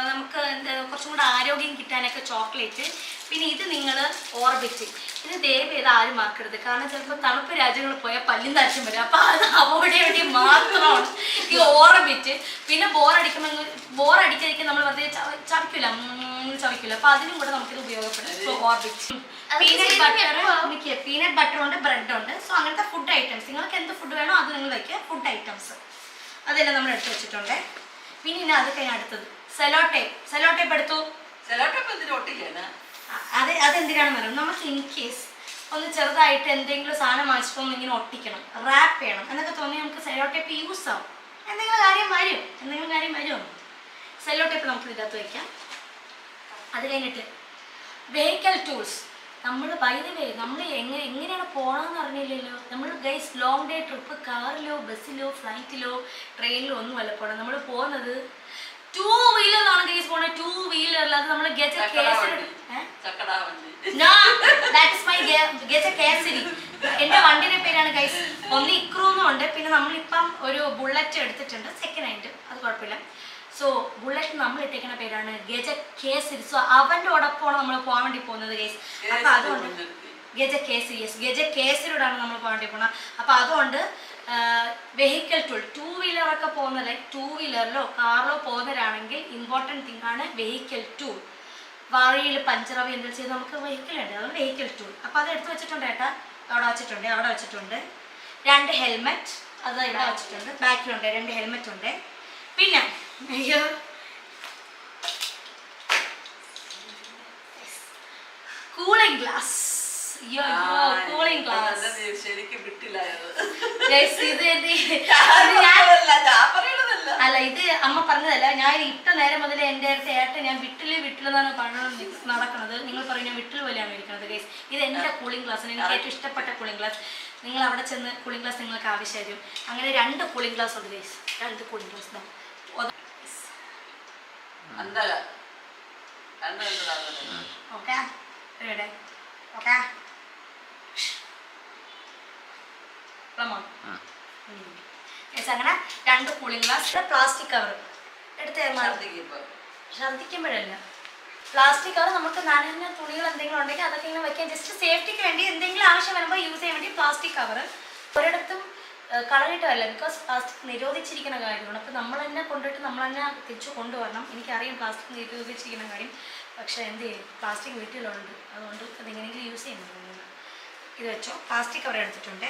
[SPEAKER 1] നമുക്ക് കുറച്ചും കൂടെ ആരോഗ്യം കിട്ടാനൊക്കെ ചോക്ലേറ്റ്. പിന്നെ ഇത് നിങ്ങൾ ഓർബിറ്റ്, ഇത് ദയവ് ചെയ്ത് ആരും മാർക്കരുത്. കാരണം ചിലപ്പോൾ തണുപ്പ് രാജ്യങ്ങളിൽ പോയാൽ പല്ലും തരച്ചും വരും. അപ്പം അത് അവിടെ വേണ്ടി മാത്രമാണ് ഈ ഓർബിറ്റ്. പിന്നെ ബോറടിക്കാതിരിക്കാൻ നമ്മൾ വെറുതെ ചവയ്ക്കില്ല. അപ്പം അതിനും കൂടെ നമുക്കിത് ഉപയോഗപ്പെടും. So Orbit. പീനട്ട് ബട്ടർ ഉണ്ട്, ബ്രെഡ് ഉണ്ട്. സോ അങ്ങനത്തെ ഫുഡ് ഐറ്റംസ് നിങ്ങൾക്ക് എന്ത് ഫുഡ് വേണോ അത് നിങ്ങൾ വയ്ക്കുക. ഫുഡ് ഐറ്റംസ് അതെല്ലാം നമ്മൾ എടുത്ത് വെച്ചിട്ടുണ്ട്. പിന്നെ അത് കഴിഞ്ഞ് അടുത്തത് സെലോ ടേപ്പ് എടുത്തു. അതെന്തിനാണെന്ന് പറയുന്നത്, നമുക്ക് ഇൻ കേസ് ഒന്ന് ചെറുതായിട്ട് എന്തെങ്കിലും സാധനം വാങ്ങിച്ചിട്ട് ഒന്ന് ഇങ്ങനെ ഒട്ടിക്കണം, റാപ്പ് ചെയ്യണം എന്നൊക്കെ തോന്നി നമുക്ക് സെലോ ടേപ്പ് യൂസ് ആവും. എന്തെങ്കിലും കാര്യം വരുമോ സെലോ ടേപ്പ് നമുക്ക് ഇതിനകത്ത് വയ്ക്കാം. അത് കഴിഞ്ഞിട്ട് വെഹിക്കൽ ടൂൾസ്. നമ്മൾ നമ്മൾ എങ്ങനെയാണ് പോകണമെന്ന് അറിഞ്ഞില്ലല്ലോ. നമ്മൾ ഗൈസ് ലോങ് ഡേ ട്രിപ്പ് കാറിലോ ബസ്സിലോ ഫ്ലൈറ്റിലോ ട്രെയിനിലോ ഒന്നുമല്ല പോകണം. നമ്മൾ പോകുന്നത് 2 വീലറിലാണ് ഗൈസ് പോകുന്നത്. 2 വീലറിൽ അത് നമ്മൾ എന്റെ വണ്ടിയുടെ പേരാണ് ഗൈസ്. ഒന്ന് ഇക്രൂന്നും ഉണ്ട്. പിന്നെ നമ്മളിപ്പം ഒരു ബുള്ളറ്റ് എടുത്തിട്ടുണ്ട് സെക്കൻഡ് ഹാൻഡ്, അത് കുഴപ്പമില്ല. സോ ബുള്ളറ്റ് നമ്മൾ ഇട്ടേക്കുന്ന പേരാണ് ഗജ കേസരി. സോ അവൻ്റെ ഒടൊപ്പമാണ് നമ്മൾ പോകാൻ വേണ്ടി പോകുന്നത് ഗൈസ്. അപ്പം അതുകൊണ്ട് ഗജ കേസരിയോടാണ് നമ്മൾ പോകാൻ വേണ്ടി പോകുന്നത്. അപ്പം അതുകൊണ്ട് വെഹിക്കൽ ടൂൾ 2 വീലറൊക്കെ പോകുന്നത് 2 വീലറിലോ കാറിലോ പോകുന്നവരാണെങ്കിൽ ഇമ്പോർട്ടൻറ്റ് തിങ് ആണ് വെഹിക്കൽ ടൂൾ. വഴിയിൽ പഞ്ചറവ എന്തെങ്കിലും ചെയ്ത് നമുക്ക് വെഹിക്കൽ ഉണ്ട്, അതാണ് വെഹിക്കൽ ടൂൾ. അപ്പം അത് എടുത്ത് വെച്ചിട്ടുണ്ട് ഏട്ടാ. അവിടെ വെച്ചിട്ടുണ്ട് 2 ഹെൽമെറ്റ്, അത് ഇവിടെ വെച്ചിട്ടുണ്ട്. ബാക്കിലുണ്ട് 2 ഹെൽമെറ്റ് ഉണ്ട്. പിന്നെ കൂളിംഗ് ഗ്ലാസ്. കൂളിംഗ് ഗ്ലാസ് അല്ല, ഇത് അമ്മ പറഞ്ഞതല്ല. ഞാൻ ഇട്ട നേരം മുതൽ എൻ്റെ അടുത്ത് ഏട്ടൻ ഞാൻ വിട്ടിലെന്നാണ് നടക്കുന്നത്. നിങ്ങൾ പറയും ഞാൻ വിട്ടിൽ പോലെയാണ് ഇരിക്കുന്നത് ഗൈസ്. ഇത് എൻ്റെ കൂളിംഗ് ഗ്ലാസ്, എനിക്ക് ഏറ്റവും ഇഷ്ടപ്പെട്ട കൂളിംഗ് ഗ്ലാസ്. നിങ്ങൾ അവിടെ ചെന്ന് കൂളിംഗ് ഗ്ലാസ് നിങ്ങൾക്ക് ആവശ്യമായിരിക്കും. അങ്ങനെ 2 കൂളിംഗ് ഗ്ലാസ് ഉണ്ട് ഗൈസ്. 2 cooling glass. ഓക്കെ അങ്ങനെ 2 കൂളിംഗ് ഗ്ലാസ്. പ്ലാസ്റ്റിക് കവർ എടുത്ത് ശ്രദ്ധിക്കുമ്പോഴല്ല, പ്ലാസ്റ്റിക് കവർ നമുക്ക് നനഞ്ഞ തുണികൾ എന്തെങ്കിലും ഉണ്ടെങ്കിൽ അതൊക്കെ ഇങ്ങനെ വെക്കാൻ ജസ്റ്റ് സേഫ്റ്റിക്ക് വേണ്ടി എന്തെങ്കിലും ആവശ്യം വരുമ്പോൾ യൂസ് ചെയ്യാൻ വേണ്ടി പ്ലാസ്റ്റിക് കവർ. ഒരിടത്തും കളറിയിട്ടല്ല, ബിക്കോസ് പ്ലാസ്റ്റിക് നിരോധിച്ചിരിക്കുന്ന കാര്യമാണ്. അപ്പോൾ നമ്മൾ തന്നെ കൊണ്ടുപോയിട്ട് നമ്മൾ തന്നെ തിരിച്ചു കൊണ്ടുവരണം. എനിക്കറിയാം പ്ലാസ്റ്റിക് നിരോധിച്ചിരിക്കുന്ന കാര്യം, പക്ഷേ എന്ത് ചെയ്യും, പ്ലാസ്റ്റിക് വീട്ടിലുണ്ട്, അതുകൊണ്ട് അതെങ്ങനെയെങ്കിലും യൂസ് ചെയ്യുന്നുണ്ട്. ഇത് വെച്ചോ. പ്ലാസ്റ്റിക് കവർ എടുത്തിട്ടുണ്ട്.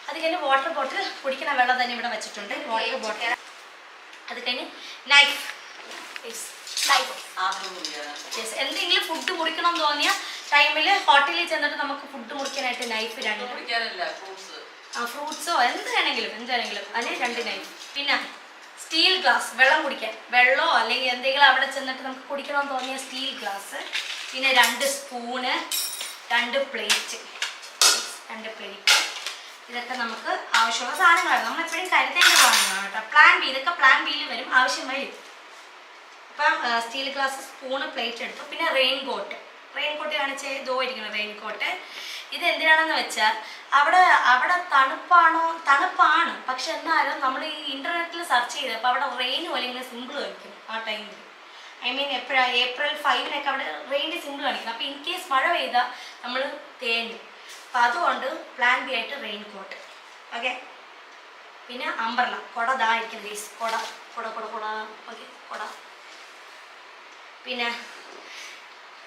[SPEAKER 1] അത് കഴിഞ്ഞ് വാട്ടർ ബോട്ടിൽ, കുടിക്കുന്ന വെള്ളം തന്നെ ഇവിടെ വെച്ചിട്ടുണ്ട്. Water bottle. അത് കഴിഞ്ഞ് നൈഫ്. എന്തെങ്കിലും ഫുഡ് മുറിക്കണം തോന്നിയ ടൈമിൽ ഹോട്ടലിൽ ചെന്നിട്ട് നമുക്ക് ഫുഡ് മുറിക്കാനായിട്ട് നൈഫ് 2. ഫ്രൂട്ട്സോ എന്താണെങ്കിലും അതിന് 2 നൈഫ്. പിന്നെ സ്റ്റീൽ ഗ്ലാസ്, വെള്ളം കുടിക്കാൻ, വെള്ളമോ അല്ലെങ്കിൽ എന്തെങ്കിലും അവിടെ ചെന്നിട്ട് നമുക്ക് കുടിക്കണമെന്ന് തോന്നിയ സ്റ്റീൽ ഗ്ലാസ്. പിന്നെ 2 സ്പൂണ്, 2 പ്ലേറ്റ്. ഇതൊക്കെ നമുക്ക് ആവശ്യമുള്ള സാധനങ്ങളാണ്. നമ്മൾ എപ്പോഴും കരുതേണ്ട സാധനങ്ങളാണ് കേട്ടോ. പ്ലാൻ ബി, ഇതൊക്കെ പ്ലാൻ ബിയിൽ വരും, ആവശ്യം വരും. അപ്പം സ്റ്റീൽ ഗ്ലാസ്, സ്പൂണ്, പ്ലേറ്റ് എടുത്തു. പിന്നെ റെയിൻകോട്ട് കാണിച്ച് ഇരിക്കണം. റെയിൻകോട്ട് ഇത് എന്തിനാണെന്ന് വെച്ചാൽ അവിടെ തണുപ്പാണ്, പക്ഷെ എന്നാലും നമ്മൾ ഈ ഇൻ്റർനെറ്റിൽ സെർച്ച് ചെയ്തപ്പോൾ അവിടെ റെയിൻ പോലെ ഇങ്ങനെ സിമ്പിൾ കാണിക്കും ആ ടൈമിൽ. ഐ മീൻ എപ്പോഴാണ് April 5 അവിടെ റെയിൻ്റെ സിമ്പിൾ കാണിക്കുന്നത്. അപ്പോൾ ഇൻ കേസ് മഴ പെയ്താൽ നമ്മൾ തേഞ്ഞു. അപ്പം അതുകൊണ്ട് പ്ലാൻ ബി ആയിട്ട് റെയിൻകോട്ട്. ഓക്കെ. പിന്നെ അംബ്രല്ല, കുട ഇരിക്കുന്നത് ഗൈസ്. കുട. ഓക്കെ, പിന്നെ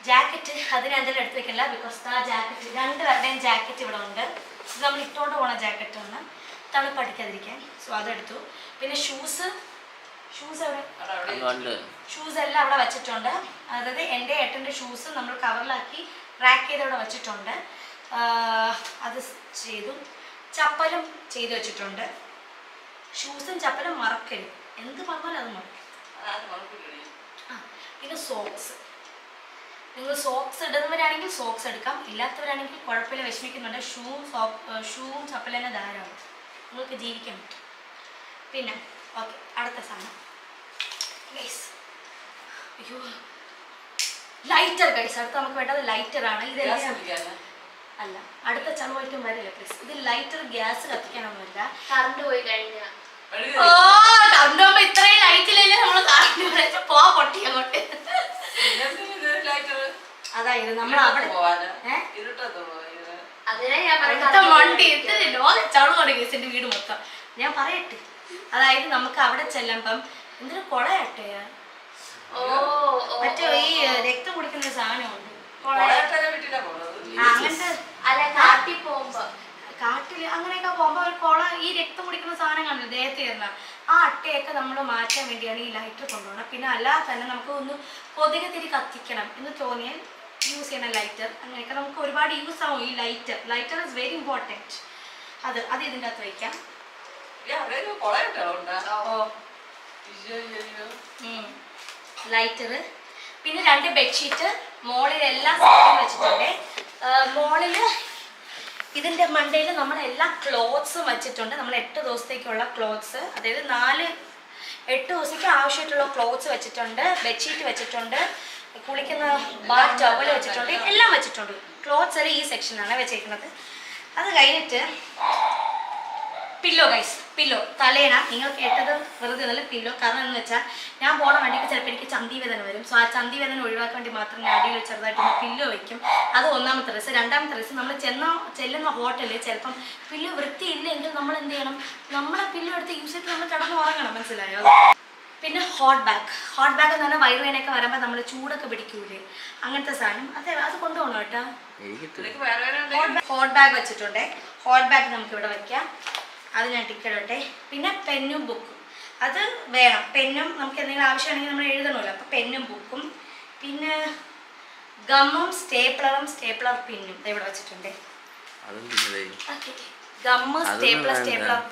[SPEAKER 1] ജാക്കറ്റ്, അതിനെന്തെങ്കിലും എടുത്ത് വെക്കില്ല, ബിക്കോസ് ആ ജാക്കറ്റ് 2 പേരുടെയും ജാക്കറ്റ് ഇവിടെ ഉണ്ട്. ഇത് നമ്മൾ ഇട്ടുകൊണ്ട് പോണ ജാക്കറ്റാണ്, തണുപ്പടിക്കാതിരിക്കാൻ. സോ അതെടുത്തു. പിന്നെ ഷൂസ് എല്ലാം അവിടെ വെച്ചിട്ടുണ്ട്. അതായത് എൻ്റെ ഏട്ടൻ്റെ ഷൂസ് നമ്മൾ കവറിലാക്കി റാക്ക് ചെയ്ത് അവിടെ വെച്ചിട്ടുണ്ട്. അത് ചെയ്തു. ചപ്പലും ചെയ്ത് വെച്ചിട്ടുണ്ട്. ഷൂസും ചപ്പലും മറക്കരുത്, എന്ത് പറഞ്ഞാലും അത് മറക്കും. പിന്നെ സോക്സ്, നിങ്ങൾ സോക്സ് ഇടുന്നവരാണെങ്കിൽ സോക്സ് എടുക്കാം, ഇല്ലാത്തവരാണെങ്കിൽ കുഴപ്പമില്ല, വിഷമിക്കുന്നുണ്ട്. ഷൂവും ചപ്പലും തന്നെ ധാരാളം, നിങ്ങൾക്ക് ജീവിക്കാൻ പറ്റും. പിന്നെ ഓക്കെ, അടുത്ത സാധനം. അയ്യോ, ലൈറ്റർ ഗൈസ്, അടുത്ത നമുക്ക് വേണ്ടത് ലൈറ്റർ ആണ്.
[SPEAKER 3] ഗ്യാസ്
[SPEAKER 1] ഇതെല്ലാം
[SPEAKER 3] കത്തിക്കാനാ?
[SPEAKER 1] അല്ല, അടുത്ത ചളവായിട്ടും വരില്ല പ്ലീസ്. ഇത് ലൈറ്റർ ഗ്യാസ് കത്തിക്കാനൊന്നുമില്ല.
[SPEAKER 4] കറണ്ട് പോയി കഴിഞ്ഞാ
[SPEAKER 3] മെഴുകുതിരി.
[SPEAKER 1] ഓ കറണ്ട് പോകുമ്പോ ഇത്രയും ലൈറ്റിലല്ലേ നമ്മള് കറണ്ട് പോ പൊട്ടി അങ്ങോട്ട്.
[SPEAKER 3] ഇതെന്തിന് ഇത് lighter?
[SPEAKER 1] അതായത് നമ്മൾ അവിടെ
[SPEAKER 3] ഇരുട്ടത്ത് പോവാനാ?
[SPEAKER 1] ഏഹ്
[SPEAKER 3] ഇരുട്ടത്ത് പോവാ ഇത്.
[SPEAKER 4] അതിനെ ഞാൻ
[SPEAKER 1] അടുത്ത വണ്ടി ഇത് ലോക ചളുവാണ് ഗൈസിന്റെ വീട് മൊത്തം. ഞാൻ പറയട്ടെ, അതായത് നമുക്ക് അവിടെ ചെല്ലുമ്പം എന്തൊരു കൊളയട്ടെ,
[SPEAKER 4] ഓ
[SPEAKER 1] മറ്റേ ഈ രക്തം കുടിക്കുന്ന സാധനമുണ്ട്
[SPEAKER 3] കൊളയട്ടനെ വീട്ടിലാ പോണത്.
[SPEAKER 1] അങ്ങനത്തെ.
[SPEAKER 4] അല്ല കാട്ടി പോകുമ്പോ
[SPEAKER 1] കാട്ടില് അങ്ങനെയൊക്കെ പോകുമ്പോ ഒരു കൊള ഈ രക്തം കുടിക്കുന്ന സാധനം കണ്ടു ദേഹത്ത് കയറുന്ന ആ അട്ടയൊക്കെ നമ്മൾ മാറ്റാൻ വേണ്ടിയാണ് ഈ ലൈറ്റർ കൊണ്ടുപോകണം. പിന്നെ അല്ലാതെ തന്നെ നമുക്ക് ഒന്ന് കൊതുക് തിരി കത്തിക്കണം എന്ന് തോന്നിയാൽ യൂസ് ചെയ്യണം ലൈറ്റർ. അങ്ങനെയൊക്കെ നമുക്ക് ഒരുപാട് യൂസ് ആവും ഈ lighter. Lighter is very important. അത് ഇതിൻ്റെ അകത്ത് വയ്ക്കാം.
[SPEAKER 3] അവിടെ ഒരു കൊളയട്ടോ ഉണ്ടാ?
[SPEAKER 1] ഓ
[SPEAKER 3] അയ്യോ.
[SPEAKER 1] ലൈറ്റർ, പിന്നെ 2 ബെഡ്ഷീറ്റ് മോളിലെല്ലാം സെറ്റ് വെച്ചിട്ടുണ്ട്. മോളിൽ ഇതിൻ്റെ മണ്ടയിൽ നമ്മളെല്ലാ ക്ലോത്ത്സും വെച്ചിട്ടുണ്ട്. നമ്മൾ 8 ദിവസത്തേക്കുള്ള ക്ലോത്ത്സ്, അതായത് 8 ദിവസത്തേക്ക് ആവശ്യമായിട്ടുള്ള ക്ലോത്ത്സ് വെച്ചിട്ടുണ്ട്. ബെഡ്ഷീറ്റ് വെച്ചിട്ടുണ്ട്, കുളിക്കുന്ന ബാത്ത് ടവൽ വെച്ചിട്ടുണ്ട്, എല്ലാം വെച്ചിട്ടുണ്ട്. ക്ലോത്ത്സ് എല്ലാം ഈ സെക്ഷനാണ് വെച്ചേക്കുന്നത്. അത് കഴിഞ്ഞിട്ട് പില്ലോ ഗൈസ്, പില്ലോ തലേണ. നിങ്ങൾ കേട്ടത് വെറുതെ നല്ല പില്ലോ. കാരണം എന്ന് വെച്ചാൽ ഞാൻ പോണ വണ്ടിക്ക് ചിലപ്പോൾ എനിക്ക് ചന്തി വേദന വരും. സോ ആ ചന്തി വേദന ഒഴിവാക്കാൻ വേണ്ടി മാത്രം ഞാൻ അടിയിൽ ചെറുതായിട്ട് പില്ലോ വയ്ക്കും. അത് ഒന്നാമത്തെ ഡ്രസ്സ്. രണ്ടാമത്തെ ഡ്രസ്സ് നമ്മൾ ചെല്ലുന്ന ഹോട്ടലിൽ ചിലപ്പം പില്ലോ വൃത്തിയില്ലെങ്കിൽ നമ്മൾ എന്ത് ചെയ്യണം, നമ്മളെ പില്ലോ എടുത്ത് യൂസ് ചെയ്തിട്ട് നമ്മൾ കിടന്ന് ഉറങ്ങണം. മനസ്സിലായോ? പിന്നെ ഹോട്ട് ബാഗ് എന്ന് പറഞ്ഞാൽ വയറുവേനൊക്കെ വരുമ്പോൾ നമ്മൾ ചൂടൊക്കെ പിടിക്കൂലേ, അങ്ങനത്തെ സാധനം. അത് കൊണ്ടുപോകണം കേട്ടോ.
[SPEAKER 3] നിനക്ക് വേറെ വേറെ ഉണ്ടെങ്കിൽ
[SPEAKER 1] ഹോട്ട് ബാഗ് വെച്ചിട്ടുണ്ട്. ഹോട്ട് ബാഗ് നമുക്ക് ഇവിടെ വയ്ക്കാം. അത് ഞാൻ ടിക്കറ്റ്. പിന്നെ പെന്നും ബുക്കും അത് വേണം. പെന്നും നമുക്ക് എന്തെങ്കിലും ആവശ്യമാണെങ്കിൽ നമ്മൾ എഴുതണമല്ലോ, അപ്പോൾ പെന്നും ബുക്കും. പിന്നെ ഗമ്മും സ്റ്റേപ്ലർ പിന്നും ഇവിടെ വെച്ചിട്ടുണ്ട്. ഗമ്മ് സ്റ്റേപ്ലർ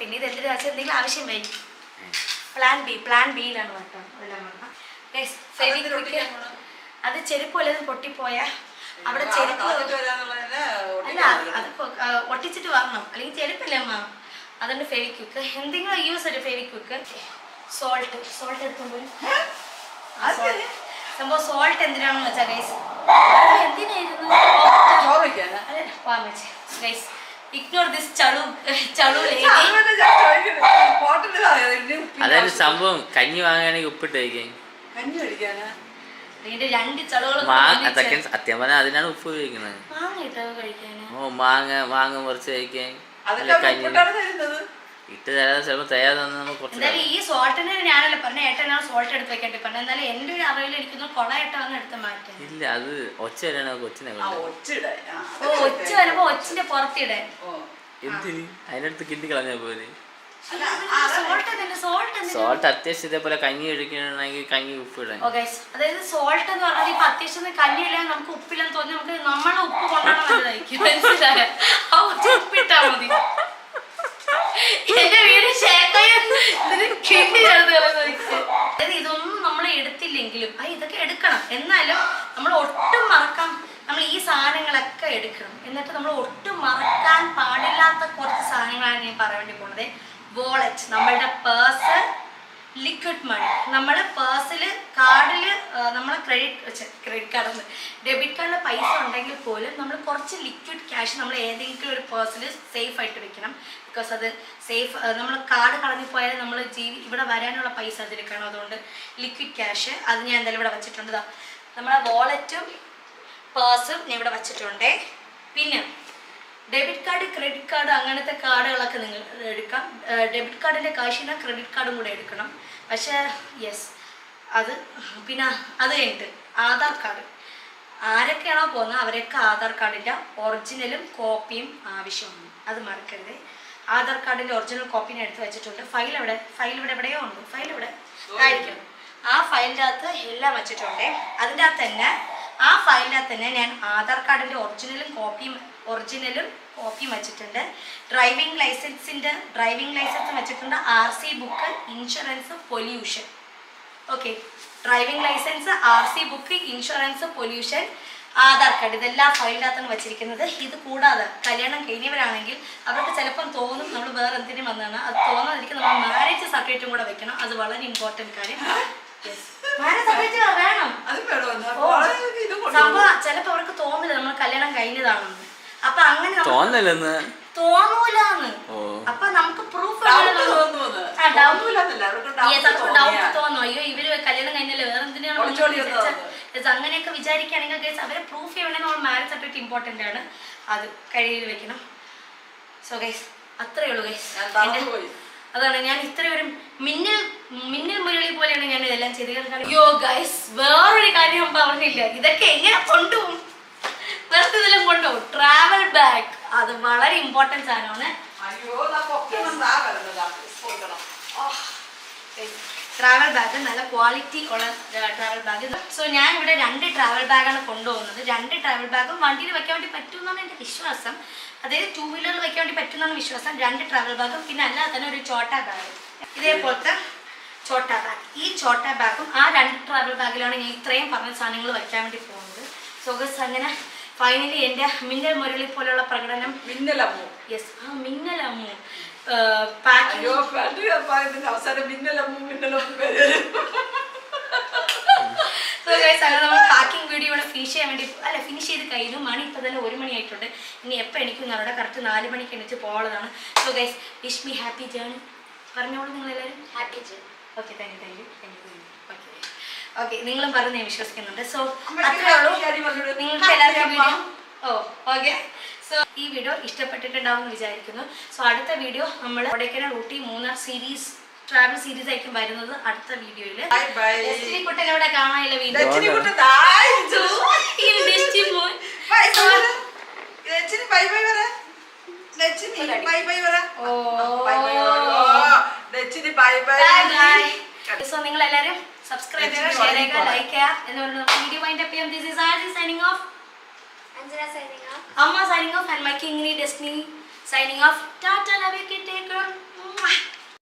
[SPEAKER 1] പിന്ന് ഇത് എന്തെങ്കിലും വെച്ചാൽ എന്തെങ്കിലും ആവശ്യം വരും. പ്ലാൻ ബിയിലാണ് കേട്ടോ അതെല്ലാം വേണം. അത് ചെരുപ്പ് വല്ലതും പൊട്ടിപ്പോയാൽ അവിടെ ചെരുപ്പ് അല്ല, അത് ഒട്ടിച്ചിട്ട് വരണം, അല്ലെങ്കിൽ ചെരുപ്പല്ലേ അമ്മ. അതുകൊണ്ട് ഫെവിക്വിക്ക് എന്തെങ്കിലും യൂസ് ഒരു ഫെവിക്വിക്ക്. സോൾട്ട് എടുക്കുമ്പോൾ സംഭവം സോൾട്ട് എന്തിനാണെന്ന് വെച്ചാൽ ഗൈസ് എന്തിനായിരുന്നു ഗൈസ് ഇഗ്നോർ ദിസ് ചളു
[SPEAKER 2] അതായത് സംഭവം കഞ്ഞി വാങ്ങുകയാണെങ്കിൽ ഉപ്പിട്ട് കഴിക്കാൻ.
[SPEAKER 3] കഞ്ഞി കഴിക്കാനാ?
[SPEAKER 1] ഇതിന്റെ 2 ചളുകൾ
[SPEAKER 2] സത്യം പറഞ്ഞാൽ അതിനാണ് ഉപ്പ് ഉപയോഗിക്കുന്നത്.
[SPEAKER 1] മാങ്ങ ഇട്ടോ കഴിക്കാന്.
[SPEAKER 2] ഓ മാങ്ങ മുറിച്ച് കഴിക്കാൻ.
[SPEAKER 3] അതൊക്കെ ഉപ്പിട്ടാണ് തരുന്നത്.
[SPEAKER 2] ഇട്ട് തരാതെ ചിലപ്പോൾ തയ്യാതെ നമുക്ക് കുറച്ച്.
[SPEAKER 1] എന്തായാലും ഈ സോൾട്ടിന് ഞാനല്ല പറഞ്ഞ, ഏട്ടനാണ് സോൾട്ട് എടുത്ത് വെക്കേണ്ടി പറഞ്ഞത്. എന്നാലും എൻ്റെ ഒരു അറിവിൽ ഇരിക്കുന്ന കൊളയായിട്ടാണ് എടുത്ത് മാറ്റാൻ.
[SPEAKER 2] ഇല്ല, അത് ഒച്ച വരാണ് കൊച്ചിനെ
[SPEAKER 1] ഒച്ച വരുമ്പോ ഒച്ചിന്റെ പുറത്തിടെ
[SPEAKER 2] എന്തിന് അതിനടുത്ത് കിണ്ടി കളഞ്ഞാൽ പോലെ.
[SPEAKER 1] സോൾട്ട്
[SPEAKER 2] സോൾട്ട് അത്യാവശ്യം ഇതേപോലെ കഞ്ഞി കഴിക്കണമെങ്കിൽ കഞ്ഞി ഉപ്പ് ഇടാൻ.
[SPEAKER 1] അതായത് സോൾട്ട് എന്ന് പറഞ്ഞാൽ ഇപ്പൊ അത്യാവശ്യം കഞ്ഞിയില്ലെങ്കിൽ നമുക്ക് ഉപ്പില്ലെന്ന് തോന്നി നമുക്ക് നമ്മളെ ഉപ്പ് കൊണ്ടാണ് നല്ലതായിരിക്കും. മനസ്സിലായോ? ആ ഉപ്പിട്ടാ മതി. എന്റെ വീട് ഇതൊന്നും നമ്മൾ എടുത്തില്ലെങ്കിലും ഇതൊക്കെ എടുക്കണം. എന്നാലും നമ്മൾ ഒട്ടും മറക്കാൻ നമ്മൾ ഈ സാധനങ്ങളൊക്കെ എടുക്കണം. എന്നിട്ട് നമ്മൾ ഒട്ടും മറക്കാൻ പാടില്ലാത്ത കുറച്ച് സാധനങ്ങളാണ് ഞാൻ പറയാൻ വേണ്ടി പോകുന്നത്. വോളറ്റ്, നമ്മളുടെ പേഴ്സ്, ലിക്വിഡ് മണി. നമ്മൾ പേഴ്സിൽ കാർഡിൽ നമ്മളെ ക്രെഡിറ്റ് കാർഡ് ഡെബിറ്റ് കാർഡിൽ പൈസ ഉണ്ടെങ്കിൽ പോലും നമ്മൾ കുറച്ച് ലിക്വിഡ് ക്യാഷ് നമ്മൾ ഏതെങ്കിലും ഒരു പേഴ്സിൽ സേഫ് ആയിട്ട് വെക്കണം. ബിക്കോസ് അത് സേഫ്, നമ്മൾ കാർഡ് കളഞ്ഞു പോയാൽ നമ്മൾ ഇവിടെ വരാനുള്ള പൈസ അതിലെടുക്കണം. അതുകൊണ്ട് ലിക്വിഡ് ക്യാഷ് അത് ഞാൻ എന്തായാലും ഇവിടെ വെച്ചിട്ടുണ്ട്. നമ്മുടെ വോളറ്റും പേഴ്സും ഞാൻ ഇവിടെ വെച്ചിട്ടുണ്ട്. പിന്നെ ഡെബിറ്റ് കാർഡ്, ക്രെഡിറ്റ് കാർഡ്, അങ്ങനത്തെ കാർഡുകളൊക്കെ നിങ്ങൾ എടുക്കാം. ഡെബിറ്റ് കാർഡിൻ്റെ കാശിന് ക്രെഡിറ്റ് കാർഡും കൂടെ എടുക്കണം. പക്ഷേ അത് പിന്നെ അത് കഴിഞ്ഞിട്ട് ആധാർ കാർഡ്. ആരൊക്കെയാണോ പോകുന്നത് അവരൊക്കെ ആധാർ കാർഡിൻ്റെ ഒറിജിനലും കോപ്പിയും ആവശ്യമാണ്. അത് മറക്കരുത്. ആധാർ കാർഡിൻ്റെ ഒറിജിനൽ കോപ്പിനെ എടുത്ത് വെച്ചിട്ടുണ്ട്. ഫയൽ ഇവിടെ എവിടെയോ ഉണ്ട്. ഫയൽ ഇവിടെ ആയിരിക്കണം. ആ ഫയലിൻ്റെ അകത്ത് എല്ലാം വെച്ചിട്ടുണ്ട്. അതിൻ്റെ അകത്ത് തന്നെ ആ ഫയലിനകത്ത് തന്നെ ഞാൻ ആധാർ കാർഡിൻ്റെ ഒറിജിനലും കോപ്പിയും വെച്ചിട്ടുണ്ട്. ഡ്രൈവിംഗ് ലൈസൻസ് വെച്ചിട്ടുണ്ട്. RC book, insurance, pollution. Okay, driving licence, RC book, insurance, pollution, Aadhaar card, ഇതെല്ലാം ഫയലിനകത്താണ് വെച്ചിരിക്കുന്നത്. ഇത് കൂടാതെ കല്യാണം കഴിഞ്ഞവരാണെങ്കിൽ അവർക്ക് ചിലപ്പം തോന്നും നമ്മൾ വേറെ എന്തിനും വന്നതാണ്. അത് തോന്നാതിരിക്കും നമ്മൾ മാരേജ് സർട്ടിഫിക്കറ്റും കൂടെ വെക്കണം. അത് വളരെ ഇമ്പോർട്ടൻറ്റ് കാര്യം. യെസ്. മാരേജ് സർട്ടിഫിക്കറ്റ് വേണം.
[SPEAKER 3] അത് വേണമെന്ന്
[SPEAKER 1] ഓ.
[SPEAKER 3] കോളേജിൽ ഇത് കൊണ്ടുപോകും.
[SPEAKER 1] സംഭവം ചിലപ്പോ അവർക്ക് തോന്നില്ല നമ്മൾ കല്യാണം കഴിഞ്ഞതാണെന്ന്. അപ്പൊ അങ്ങനെ നമുക്ക്
[SPEAKER 2] തോന്നലെന്ന്
[SPEAKER 1] തോന്നൂലാന്ന്.
[SPEAKER 2] ഓ
[SPEAKER 1] അപ്പൊ നമുക്ക് പ്രൂഫ്
[SPEAKER 3] ഡൗട്ട് തോന്നുന്നത്. തോന്നൂലെന്നല്ല, അവർക്ക് ഡൗട്ട് തോന്നിയാ.
[SPEAKER 1] തോന്നും. അയ്യോ ഇവര് കല്യാണം കഴിഞ്ഞല്ലേ വേറെ എന്തിനാണ്
[SPEAKER 3] ഒളിച്ചോടി വന്നതാ.
[SPEAKER 1] അങ്ങനെയൊക്കെ വിചാരിക്കുകയാണെങ്കിൽ guys, അവരെ പ്രൂഫ് ചെയ്യണമെങ്കിൽ നമ്മൾ മാരേജ് സർട്ടിഫിക്കറ്റ് ഇമ്പോർട്ടന്റ് ആണ്. അത് കയ്യിൽ വെക്കണം. സോ ഗൈസ് അത്രേ ഉള്ളൂ ഗൈസ്.
[SPEAKER 3] ഞാൻ തളർന്നുപോയി.
[SPEAKER 1] അതാണ് ഞാൻ ഇത്ര ഒരു മിന്നൽ മുരളി പോലെയാണ് ഞാൻ ഇതെല്ലാം ചെയ്ത്. അയ്യോ ഗൈസ് വേറൊരു കാര്യം ഞാൻ പറഞ്ഞില്ല. ഇതൊക്കെ എങ്ങനെ കൊണ്ടുപോകും? വെറുതെ ഇതെല്ലാം കൊണ്ടുപോകും. ട്രാവൽ ബാഗ് അത് വളരെ ഇമ്പോർട്ടൻസ് ആണ്.
[SPEAKER 3] അയ്യോ പൊക്കെ വരുന്നതാ കൊടുക്കണം.
[SPEAKER 1] ട്രാവൽ ബാഗ് നല്ല ക്വാളിറ്റി ഉള്ള ട്രാവൽ ബാഗ്. സോ ഞാൻ ഇവിടെ 2 ട്രാവൽ ബാഗാണ് കൊണ്ടുപോകുന്നത്. 2 ട്രാവൽ ബാഗും വണ്ടിയിൽ വെക്കാൻ വേണ്ടി പറ്റുമെന്നാണ് എൻ്റെ വിശ്വാസം. അതായത് 2 വീലറിൽ വെക്കാൻ വേണ്ടി പറ്റുമെന്നാണ് വിശ്വാസം. 2 ട്രാവൽ ബാഗും പിന്നെ അല്ലാതെ തന്നെ ഒരു ചോട്ടാ ബാഗ്, ഇതേപോലത്തെ ചോട്ടാ ബാഗ്. ഈ ചോട്ടാ ബാഗും ആ 2 ട്രാവൽ ബാഗിലാണ് ഞാൻ ഇത്രയും പറഞ്ഞ സാധനങ്ങൾ വെക്കാൻ വേണ്ടി പോകുന്നത്. സോ ഗൈസ് അങ്ങനെ ഫൈനലി എൻ്റെ മിന്നൽ മുരളി പോലുള്ള പ്രകടനം
[SPEAKER 3] മിന്നലമ്മു.
[SPEAKER 1] യെസ് ആ മിന്നലമ്മു പാക്കിംഗ്.
[SPEAKER 3] അയ്യോ പറയുന്നതിന്റെ അവസാനം മിന്നലമ്മു മിന്നലമ്മു വരും.
[SPEAKER 1] അങ്ങനെ നമ്മൾ പാക്കിംഗ് വീഡിയോ ഇവിടെ ഫിനിഷ് ചെയ്യാൻ വേണ്ടി ഫിനിഷ് ചെയ്ത് കഴിഞ്ഞു. മണി ഇപ്പോൾ തന്നെ 1 മണി ആയിട്ടുണ്ട്. ഇനി എപ്പോൾ എനിക്കും അവിടെ കറക്റ്റ് 4 മണിക്ക് എണീച്ച് പോകാനുള്ളതാണ്. So guys wish me happy journey പറഞ്ഞോളൂ നിങ്ങളെല്ലാവരും.
[SPEAKER 4] Happy journey.
[SPEAKER 1] Okay thank you. Okay നിങ്ങളും പറഞ്ഞ് ഞാൻ വിശ്വസിക്കുന്നുണ്ട്. സോ അത്രേ ഉള്ളൂ. നിങ്ങൾക്ക് എല്ലാവർക്കും വീഡിയോ ഓക്കെ. സോ ഈ വീഡിയോ ഇഷ്ടപ്പെട്ടിട്ടുണ്ടാവുമെന്ന് വിചാരിക്കുന്നു. സോ അടുത്ത വീഡിയോ നമ്മൾ Kodaikanal Ooty Munnar series travel series ആയിരിക്കും വരുന്നത് അടുത്ത വീഡിയോയിൽ. കുട്ടൻ ഇവിടെ കാണാനില്ല വീഡിയോ. സോ നിങ്ങൾ എല്ലാവരും സബ്സ്ക്രൈബ് ചെയ്യുക, ഷെയർ ചെയ്യുക, ലൈക്ക് ചെയ്യുക എന്ന് പറഞ്ഞു വീഡിയോ വൈൻഡ് അപ്പ് ചെയ്യാം. This is RG signing off.
[SPEAKER 4] Anjana signing off.
[SPEAKER 1] Amma signing off and my Kingly Destiny signing off. Tata, love you, kid, take care.